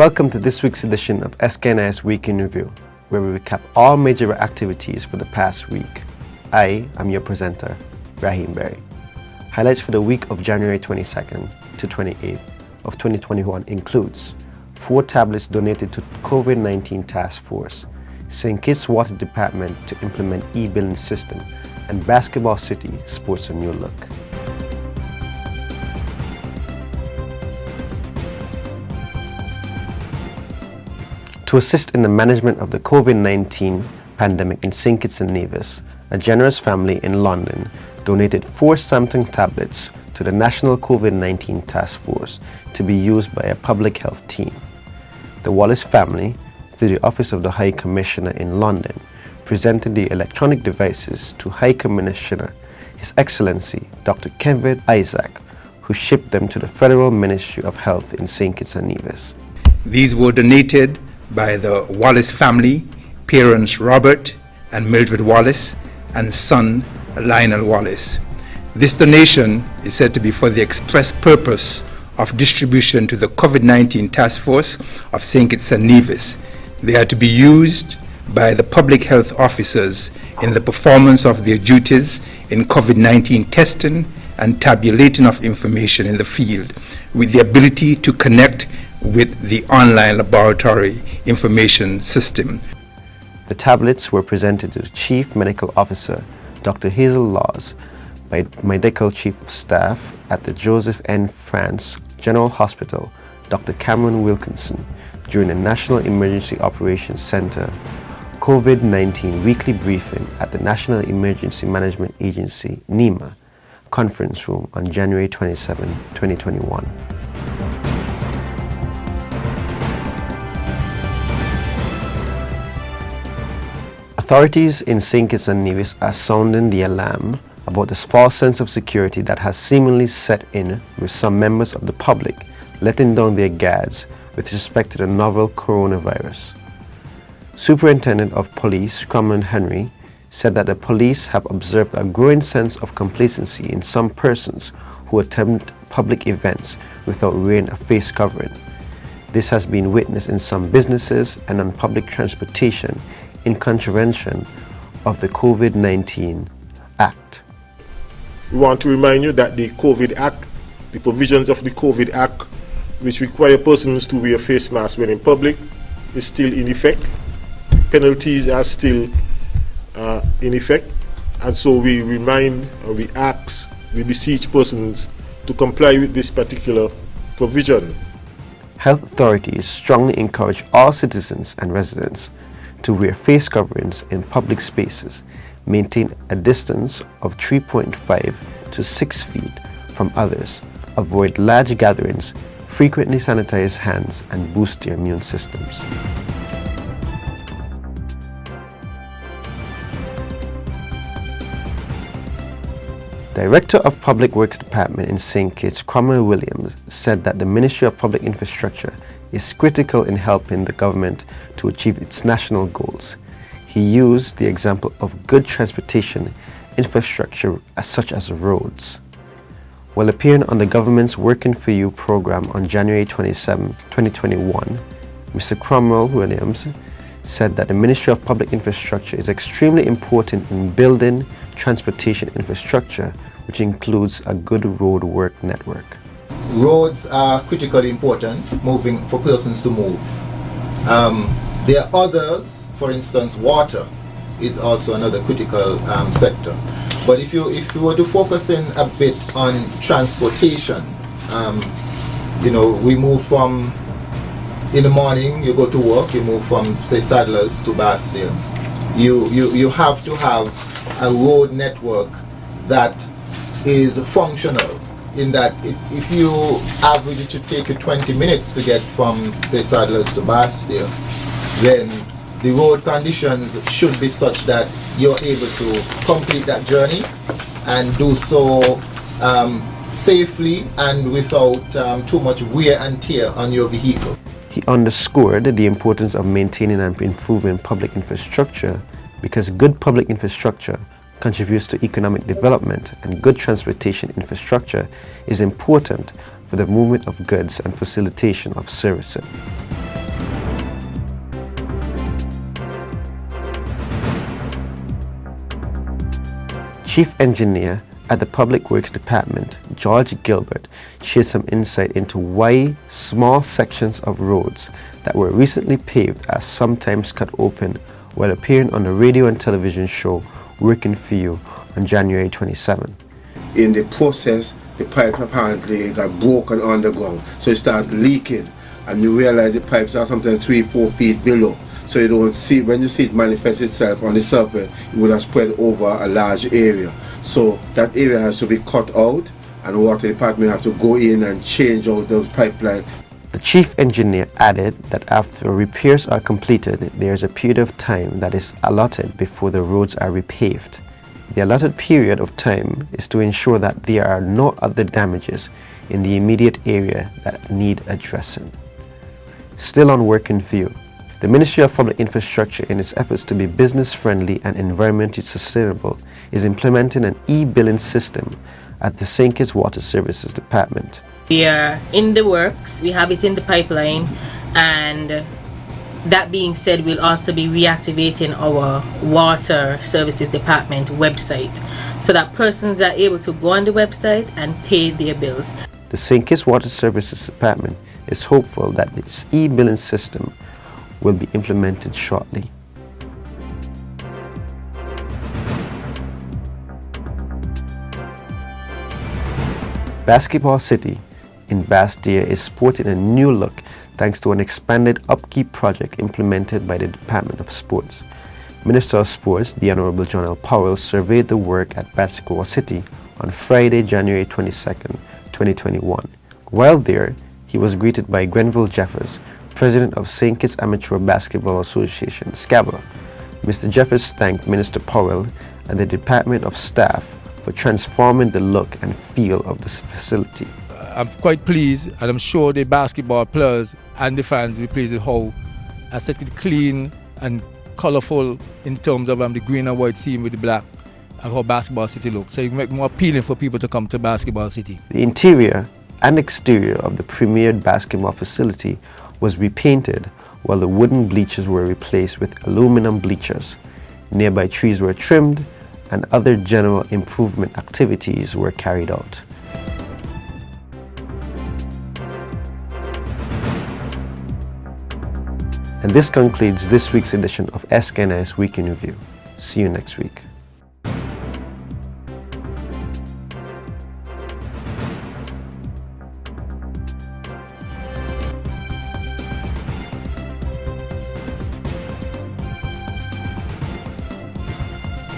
Welcome to this week's edition of SKNIS Week in Review, where we recap all major activities for the past week. I am your presenter, Raheem Berry. Highlights for the week of January 22nd to 28th of 2021 includes 4 tablets donated to COVID-19 Task Force, St. Kitts Water Department to implement e-billing system, and Basketball City sports a new look. To assist in the management of the COVID-19 pandemic in St. Kitts and Nevis, a generous family in London donated 4 Samsung tablets to the National COVID-19 Task Force to be used by a public health team. The Wallace family, through the Office of the High Commissioner in London, presented the electronic devices to High Commissioner, His Excellency Dr. Kevin Isaac, who shipped them to the Federal Ministry of Health in St. Kitts and Nevis. These were donated by the Wallace family, parents Robert and Mildred Wallace, and son Lionel Wallace. This donation is said to be for the express purpose of distribution to the COVID-19 Task Force of St. Kitts and Nevis. They are to be used by the public health officers in the performance of their duties in COVID-19 testing and tabulating of information in the field, with the ability to connect with the online laboratory information system. The tablets were presented to the Chief Medical Officer, Dr. Hazel Laws, by Medical Chief of Staff at the Joseph N. France General Hospital, Dr. Cameron Wilkinson, during the National Emergency Operations Center COVID-19 weekly briefing at the National Emergency Management Agency, NEMA, conference room on January 27, 2021. Authorities in St. Kitts and Nevis are sounding the alarm about this false sense of security that has seemingly set in with some members of the public letting down their guards with respect to the novel coronavirus. Superintendent of Police Cromwell Henry said that the police have observed a growing sense of complacency in some persons who attend public events without wearing a face covering. This has been witnessed in some businesses and on public transportation in contravention of the COVID-19 Act. We want to remind you that the COVID Act, the provisions of the COVID Act, which require persons to wear face masks when in public, is still in effect. Penalties are still in effect, and so we remind, we ask, we beseech persons to comply with this particular provision. Health authorities strongly encourage all citizens and residents to wear face coverings in public spaces, maintain a distance of 3.5 to 6 feet from others, avoid large gatherings, frequently sanitize hands, and boost their immune systems. Director of Public Works Department in St. Kitts, Cromwell Williams, said that the Ministry of Public Infrastructure is critical in helping the government to achieve its national goals. He used the example of good transportation infrastructure such as roads. While appearing on the government's Working for You program on January 27, 2021, Mr. Cromwell Williams said that the Ministry of Public Infrastructure is extremely important in building transportation infrastructure, which includes a good road work network. Roads are critically important for persons to move. There are others, for instance, water is also another critical sector. But if you were to focus in a bit on transportation, we move from, in the morning you go to work, you move from, say, Saddlers to Bastille. You have to have a road network that is functional, in that if you average it should take you 20 minutes to get from, say, Saddlers to Bastille, then the road conditions should be such that you're able to complete that journey and do so safely and without too much wear and tear on your vehicle. He underscored the importance of maintaining and improving public infrastructure because good public infrastructure contributes to economic development, and good transportation infrastructure is important for the movement of goods and facilitation of services. Chief Engineer at the Public Works Department, George Gilbert, shared some insight into why small sections of roads that were recently paved are sometimes cut open while appearing on the radio and television show Working For You on January 27. In the process, the pipe apparently got broken underground, so it started leaking, and you realize the pipes are sometimes 3-4 feet below. So you don't see, when you see it manifest itself on the surface, it would have spread over a large area. So that area has to be cut out, and water department have to go in and change out those pipelines. The chief engineer added that after repairs are completed, there is a period of time that is allotted before the roads are repaved. The allotted period of time is to ensure that there are no other damages in the immediate area that need addressing. Still on Working For You, the Ministry of Public Infrastructure, in its efforts to be business-friendly and environmentally sustainable, is implementing an e-billing system at the SKNIS Water Services Department. We are in the works, we have it in the pipeline, and that being said, we'll also be reactivating our Water Services Department website so that persons are able to go on the website and pay their bills. The SKNIS Water Services Department is hopeful that this e-billing system will be implemented shortly. Basketball City in Bastille is sporting a new look thanks to an expanded upkeep project implemented by the Department of Sports. Minister of Sports, the Honorable John L. Powell, surveyed the work at Basketball City on Friday, January 22nd, 2021. While there, he was greeted by Grenville Jeffers, President of St. Kitts Amateur Basketball Association, SCABA. Mr. Jeffers thanked Minister Powell and the Department of Staff for transforming the look and feel of this facility. I'm quite pleased, and I'm sure the basketball players and the fans will be pleased with how aesthetically clean and colourful in terms of the green and white theme with the black and how Basketball City looks. So it make more appealing for people to come to Basketball City. The interior and exterior of the premiered basketball facility was repainted, while the wooden bleachers were replaced with aluminum bleachers. Nearby trees were trimmed and other general improvement activities were carried out. And this concludes this week's edition of SKNIS Week in Review. See you next week.